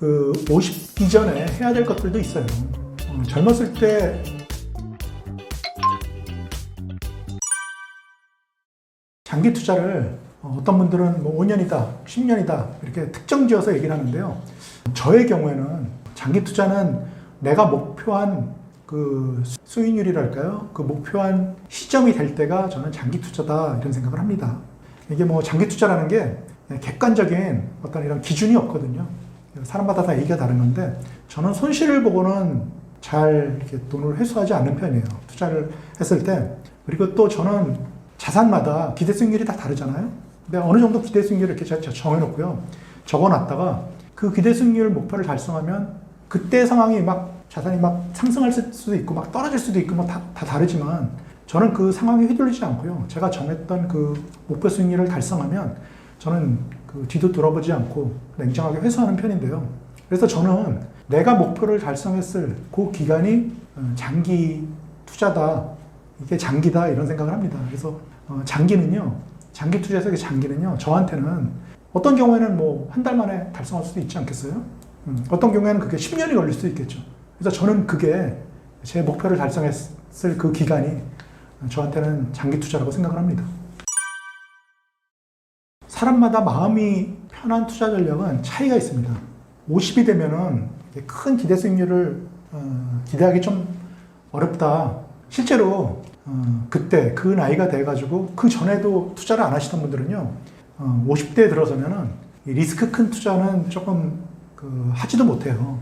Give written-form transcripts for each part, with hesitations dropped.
50 이전에 해야 될 것들도 있어요. 젊었을 때 장기 투자를 어떤 분들은 뭐 5년이다, 10년이다 이렇게 특정 지어서 얘기를 하는데요. 저의 경우에는 장기 투자는 내가 목표한 그 수익률이랄까요? 그 목표한 시점이 될 때가 저는 장기 투자다 이런 생각을 합니다. 이게 뭐 장기 투자라는 게 객관적인 어떤 이런 기준이 없거든요. 사람마다 다 얘기가 다른 건데 저는 손실을 보고는 잘 이렇게 돈을 회수하지 않는 편이에요. 투자를 했을 때. 그리고 또 저는 자산마다 기대 수익률이 다 다르잖아요. 근데 어느 정도 기대 수익률을 이렇게 정해놓고요. 적어놨다가 그 기대 수익률 목표를 달성하면 그때 상황이 막 자산이 막 상승할 수도 있고 막 떨어질 수도 있고 뭐 다 다르지만 저는 그 상황에 휘둘리지 않고요. 제가 정했던 그 목표 수익률을 달성하면 저는 그 뒤도 돌아보지 않고 냉정하게 회수하는 편인데요. 그래서 저는 내가 목표를 달성했을 그 기간이 장기 투자다, 이게 장기다 이런 생각을 합니다. 그래서 장기는요, 장기 투자에서 장기는요, 저한테는 어떤 경우에는 뭐 한 달 만에 달성할 수도 있지 않겠어요? 어떤 경우에는 그게 10년이 걸릴 수도 있겠죠. 그래서 저는 그게 제 목표를 달성했을 그 기간이 저한테는 장기 투자라고 생각을 합니다. 사람마다 마음이 편한 투자 전략은 차이가 있습니다. 50이 되면은 큰 기대 수익률을 기대하기 좀 어렵다. 실제로 그때 그 나이가 돼가지고 그 전에도 투자를 안 하시던 분들은요, 50대에 들어서면은 리스크 큰 투자는 조금 하지도 못해요.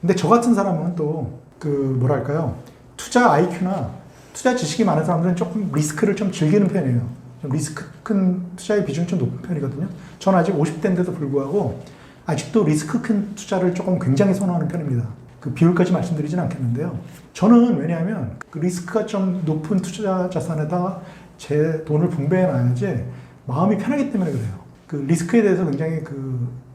근데 저 같은 사람은 또 뭐랄까요, 투자 IQ나 투자 지식이 많은 사람들은 조금 리스크를 좀 즐기는 편이에요. 좀 리스크 큰 투자의 비중이 좀 높은 편이거든요. 저는 아직 50대인데도 불구하고 아직도 리스크 큰 투자를 조금 굉장히 선호하는 편입니다. 그 비율까지 말씀드리진 않겠는데요. 저는 왜냐하면 그 리스크가 좀 높은 투자 자산에다가 제 돈을 분배해 놔야지 마음이 편하기 때문에 그래요. 그 리스크에 대해서 굉장히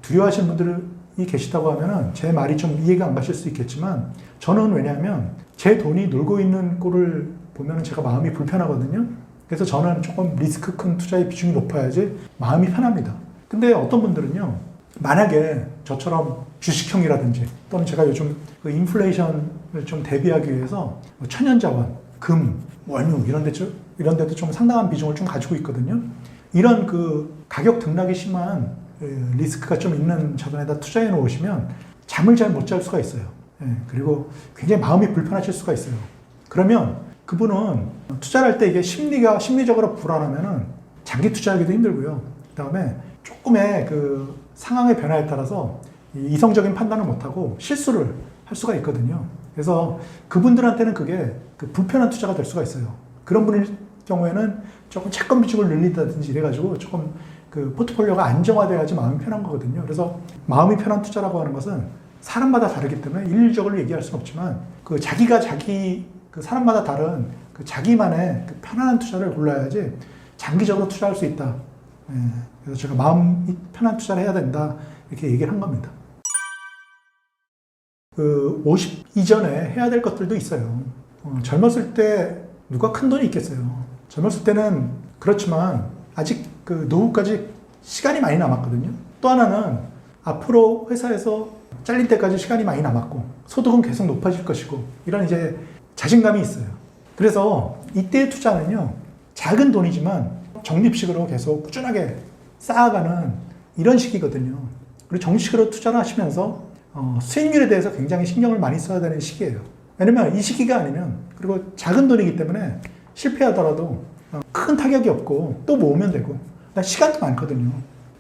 두려워하시는 분들이 계시다고 하면은 제 말이 좀 이해가 안 가실 수 있겠지만 저는 왜냐하면 제 돈이 놀고 있는 꼴을 보면은 제가 마음이 불편하거든요. 그래서 저는 조금 리스크 큰 투자의 비중이 높아야지 마음이 편합니다. 근데 어떤 분들은요, 만약에 저처럼 주식형이라든지 또는 제가 요즘 인플레이션을 좀 대비하기 위해서 천연자원, 금, 원유 이런 데도 좀 상당한 비중을 좀 가지고 있거든요. 이런 가격 등락이 심한 리스크가 좀 있는 자산에다 투자해 놓으시면 잠을 잘 못 잘 수가 있어요. 그리고 굉장히 마음이 불편하실 수가 있어요. 그러면 그분은 투자를 할 때 이게 심리적으로 불안하면은 장기 투자하기도 힘들고요. 그 다음에 조금의 상황의 변화에 따라서 이성적인 판단을 못하고 실수를 할 수가 있거든요. 그래서 그분들한테는 그게 불편한 투자가 될 수가 있어요. 그런 분일 경우에는 조금 채권 비중을 늘린다든지 이래가지고 조금 포트폴리오가 안정화돼야지 마음이 편한 거거든요. 그래서 마음이 편한 투자라고 하는 것은 사람마다 다르기 때문에 일률적으로 얘기할 수는 없지만 자기가 사람마다 다른 자기만의 편안한 투자를 골라야지 장기적으로 투자할 수 있다. 그래서 제가 마음이 편한 투자를 해야 된다 이렇게 얘기를 한 겁니다. 50 이전에 해야 될 것들도 있어요. 젊었을 때 누가 큰 돈이 있겠어요. 젊었을 때는 그렇지만 아직 노후까지 시간이 많이 남았거든요. 또 하나는 앞으로 회사에서 잘릴 때까지 시간이 많이 남았고 소득은 계속 높아질 것이고 이런 이제 자신감이 있어요. 그래서 이때의 투자는요, 작은 돈이지만 적립식으로 계속 꾸준하게 쌓아가는 이런 시기거든요. 그리고 정식으로 투자를 하시면서 수익률에 대해서 굉장히 신경을 많이 써야 되는 시기예요. 왜냐면 이 시기가 아니면, 그리고 작은 돈이기 때문에 실패하더라도 큰 타격이 없고 또 모으면 되고 시간도 많거든요.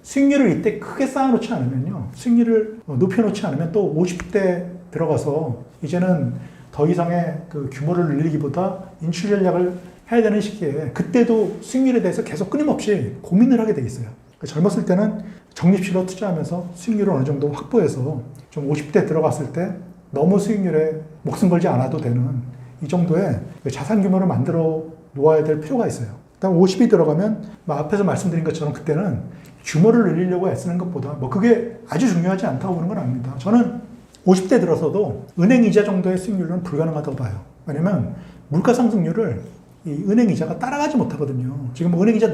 수익률을 이때 크게 쌓아놓지 않으면요, 수익률을 높여놓지 않으면 또 50대 들어가서 이제는 더 이상의 규모를 늘리기보다 인출 전략을 해야 되는 시기에 그때도 수익률에 대해서 계속 끊임없이 고민을 하게 돼 있어요. 젊었을 때는 적립식으로 투자하면서 수익률을 어느 정도 확보해서 좀 50대 들어갔을 때 너무 수익률에 목숨 걸지 않아도 되는 이 정도의 자산 규모를 만들어 놓아야 될 필요가 있어요. 그다음 50이 들어가면 앞에서 말씀드린 것처럼 그때는 규모를 늘리려고 애쓰는 것보다 그게 아주 중요하지 않다고 보는 건 아닙니다. 저는 50대 들어서도 은행 이자 정도의 수익률은 불가능하다고 봐요. 왜냐면 물가 상승률을 이 은행 이자가 따라가지 못하거든요. 지금 은행 이자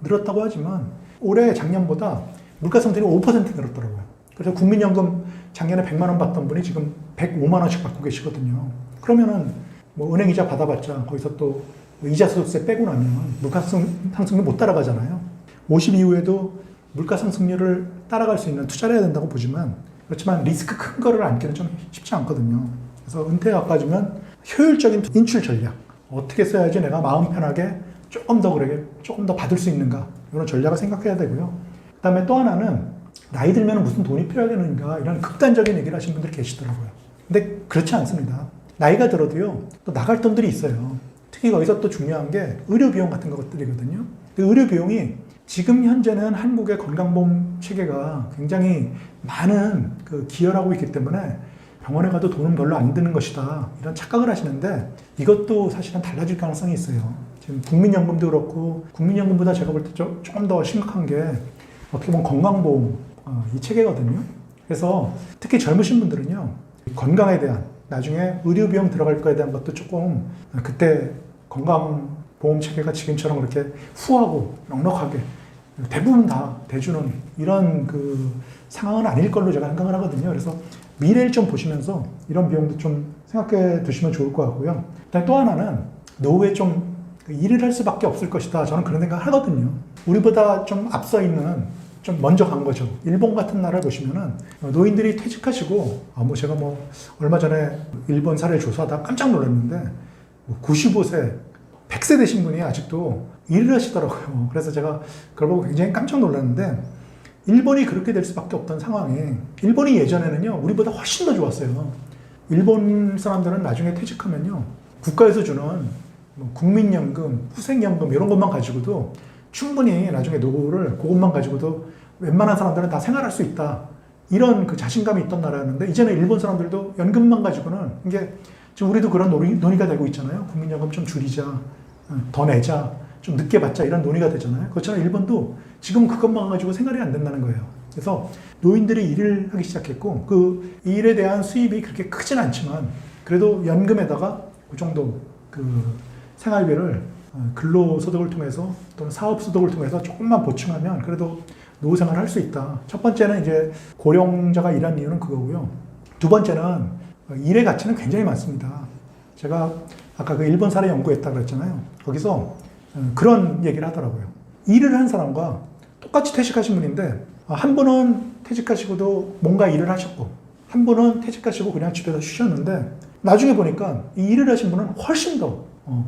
늘었다고 하지만 올해 작년보다 물가 상승률이 5% 늘었더라고요. 그래서 국민연금 작년에 100만 원 받던 분이 지금 105만 원씩 받고 계시거든요. 그러면은 뭐 은행 이자 받아봤자 거기서 또 이자 소득세 빼고 나면 물가 상승률 못 따라가잖아요. 50 이후에도 물가 상승률을 따라갈 수 있는 투자를 해야 된다고 보지만, 그렇지만 리스크 큰 거를 안기는 좀 쉽지 않거든요. 그래서 은퇴에 가까워지면 효율적인 인출 전략, 어떻게 써야지 내가 마음 편하게 조금 더 받을 수 있는가, 이런 전략을 생각해야 되고요. 그 다음에 또 하나는 나이 들면 무슨 돈이 필요하겠는가, 이런 극단적인 얘기를 하시는 분들이 계시더라고요. 근데 그렇지 않습니다. 나이가 들어도요, 또 나갈 돈들이 있어요. 특히 거기서 또 중요한 게 의료 비용 같은 것들이거든요. 그 의료 비용이 지금 현재는 한국의 건강보험 체계가 굉장히 많은 기여를 하고 있기 때문에 병원에 가도 돈은 별로 안 드는 것이다, 이런 착각을 하시는데, 이것도 사실은 달라질 가능성이 있어요. 지금 국민연금도 그렇고, 국민연금보다 제가 볼 때 조금 더 심각한 게 어떻게 보면 건강보험 이 체계거든요. 그래서 특히 젊으신 분들은요, 건강에 대한, 나중에 의료비용 들어갈 거에 대한 것도 조금, 그때 건강보험 체계가 지금처럼 그렇게 후하고 넉넉하게 대부분 다 대주는 이런 상황은 아닐 걸로 제가 생각을 하거든요. 그래서 미래를 좀 보시면서 이런 비용도 좀 생각해 두시면 좋을 것 같고요. 그다음에 또 하나는 노후에 좀 일을 할 수밖에 없을 것이다, 저는 그런 생각을 하거든요. 우리보다 좀 앞서 있는, 좀 먼저 간 거죠. 일본 같은 나라를 보시면은 노인들이 퇴직하시고, 제가 얼마 전에 일본 사례를 조사하다 깜짝 놀랐는데, 95세, 100세 되신 분이 아직도 일을 하시더라고요. 그래서 제가 그걸 보고 굉장히 깜짝 놀랐는데, 일본이 그렇게 될 수밖에 없던 상황이, 일본이 예전에는요, 우리보다 훨씬 더 좋았어요. 일본 사람들은 나중에 퇴직하면요, 국가에서 주는 국민연금, 후생연금 이런 것만 가지고도 충분히 나중에 노후를 그것만 가지고도 웬만한 사람들은 다 생활할 수 있다, 이런 자신감이 있던 나라였는데, 이제는 일본 사람들도 연금만 가지고는, 이게 지금 우리도 그런 논의가 되고 있잖아요. 국민연금 좀 줄이자, 더 내자, 좀 늦게 받자, 이런 논의가 되잖아요. 그렇잖아요. 일본도 지금 그것만 가지고 생활이 안 된다는 거예요. 그래서 노인들이 일을 하기 시작했고, 그 일에 대한 수입이 그렇게 크진 않지만 그래도 연금에다가 그 정도 생활비를 근로소득을 통해서 또는 사업소득을 통해서 조금만 보충하면 그래도 노후 생활을 할 수 있다. 첫 번째는 이제 고령자가 일하는 이유는 그거고요. 두 번째는 일의 가치는 굉장히 많습니다. 제가 아까 일본 사례 연구했다고 그랬잖아요. 거기서 그런 얘기를 하더라고요. 일을 한 사람과 똑같이 퇴직하신 분인데, 한 분은 퇴직하시고도 뭔가 일을 하셨고, 한 분은 퇴직하시고 그냥 집에서 쉬셨는데, 나중에 보니까 이 일을 하신 분은 훨씬 더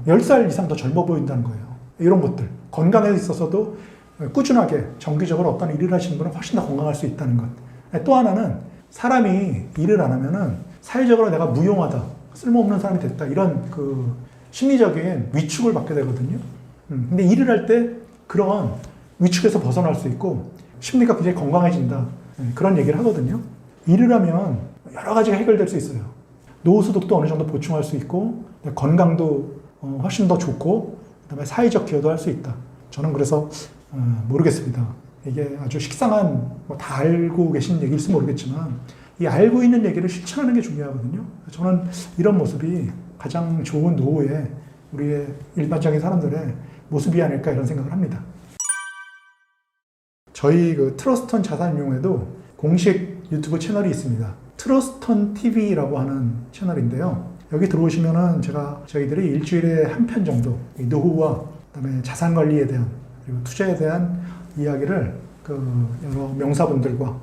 10살 이상 더 젊어 보인다는 거예요. 이런 것들. 건강에 있어서도 꾸준하게 정기적으로 어떤 일을 하시는 분은 훨씬 더 건강할 수 있다는 것. 또 하나는 사람이 일을 안 하면은 사회적으로 내가 무용하다, 쓸모없는 사람이 됐다, 이런 심리적인 위축을 받게 되거든요. 근데 일을 할 때 그런 위축에서 벗어날 수 있고 심리가 굉장히 건강해진다, 그런 얘기를 하거든요. 일을 하면 여러 가지가 해결될 수 있어요. 노후소득도 어느 정도 보충할 수 있고, 건강도 훨씬 더 좋고, 그다음에 사회적 기여도 할 수 있다. 저는 그래서 모르겠습니다. 이게 아주 식상한, 다 알고 계신 얘기일지 모르겠지만, 이 알고 있는 얘기를 실천하는 게 중요하거든요. 저는 이런 모습이 가장 좋은 노후에 우리의 일반적인 사람들의 모습이 아닐까, 이런 생각을 합니다. 저희 트러스턴 자산운용에도 공식 유튜브 채널이 있습니다. 트러스턴 TV라고 하는 채널인데요. 여기 들어오시면은 저희들이 일주일에 한 편 정도 노후와 그다음에 자산 관리에 대한, 그리고 투자에 대한 이야기를 여러 명사분들과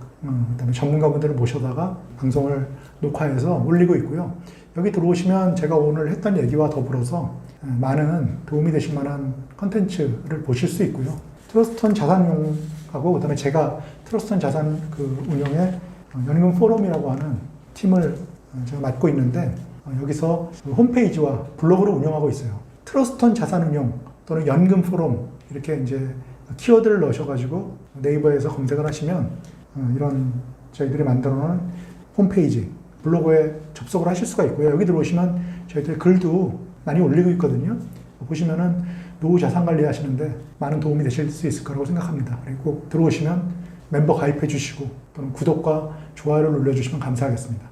그다음에 전문가분들을 모셔다가 방송을 녹화해서 올리고 있고요. 여기 들어오시면 제가 오늘 했던 얘기와 더불어서 많은 도움이 되실 만한 컨텐츠를 보실 수 있고요. 트러스턴 자산운용하고 그다음에 제가 트러스턴 자산 운용의 연금 포럼이라고 하는 팀을 제가 맡고 있는데, 여기서 홈페이지와 블로그를 운영하고 있어요. 트러스턴 자산운용 또는 연금 포럼, 이렇게 이제 키워드를 넣으셔가지고 네이버에서 검색을 하시면 이런 저희들이 만들어 놓은 홈페이지, 블로그에 접속을 하실 수가 있고요. 여기 들어오시면 저희들 글도 많이 올리고 있거든요. 보시면은 노후 자산 관리 하시는데 많은 도움이 되실 수 있을 거라고 생각합니다. 그리고 들어오시면 멤버 가입해 주시고 또는 구독과 좋아요를 눌러주시면 감사하겠습니다.